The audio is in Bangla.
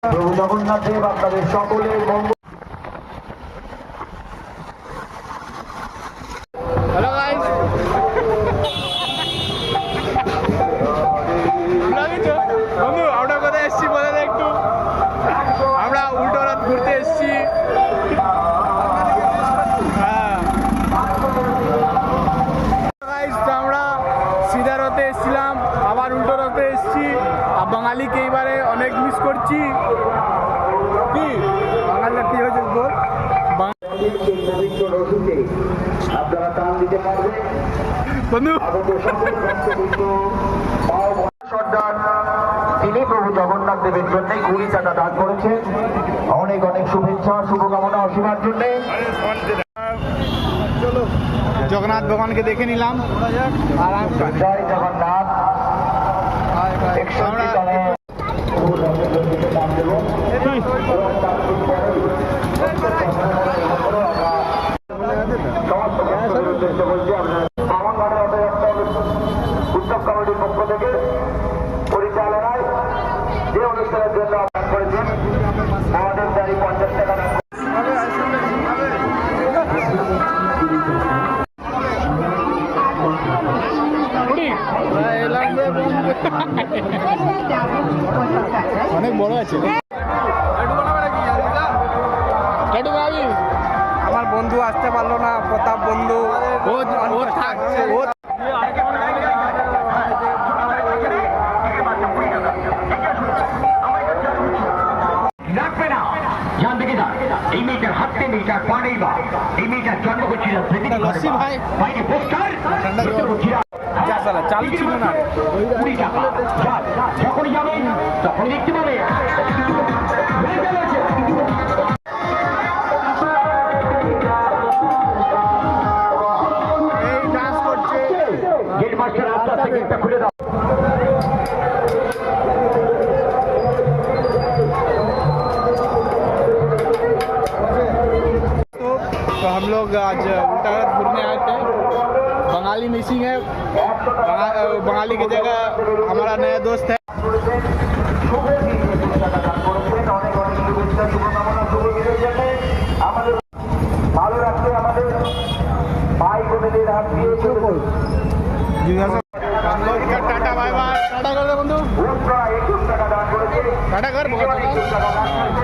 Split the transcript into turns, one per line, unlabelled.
প্রভু জগন্নাথ দেব আপনাদের সকলের মঙ্গল।
হ্যালো গাইস, বন্ধু আমরা কোথায় এসেছি বলে দে একটু। আমরা উল্টো রথ ঘুরতে এসেছি। আমরা সিধা রথে এসেছিলাম, আবার উল্টো রথে এসেছি। আর বাঙালিকে এইবারে অনেক মিস করছি। কি বাঙালিরা কি হয়েছে বল? বন্ধু
তিনি প্রভু জগন্নাথ দেবের জন্য 20 টাকা দান করেছেন। অনেক অনেক শুভেচ্ছা শুভকামনা অসীমার জন্য।
জগন্নাথ ভগবানকে দেখে নিলাম।
জয় জগন্নাথ। উৎসব কমিটির পক্ষ থেকে পরিচালনায় যে অনুষ্ঠানের জন্য আহ্বান করেছেন আমাদের গাড়ি 50 টাকা
অনেক বড় আছে।
আমার বন্ধু আসতে পারলো না, প্রতাপ বন্ধু
ও থাকছে।
রাখবে না জান থেকে যা এই মেয়েটার হাতে মেয়েটার পা নেই বা এই মেয়েটার জন্ম করছিল
লস্যি ভাই
বাইরে পোস্টার
চালু ছিল না।
20 টাকা যখনই যাবে তখনই দেখতে পাবে।
এই ডান্স করছে।
গেট মাস্টার আস্তে আস্তে গেটটা খুলে দাও।
तो हम लोग आज उल्टा रथ घूमने आए थे। बंगाली मिसिंग है। बंगाली की जगह हमारा नया दोस्त है।
ভালো রাখতে আমাদের ভাই বোনেদের হাত দিয়ে
हम लोग का टाटा बाय बाय। टाटा कर दे बंधु।
টাকা দান করেছে।
टाटा कर बहुत।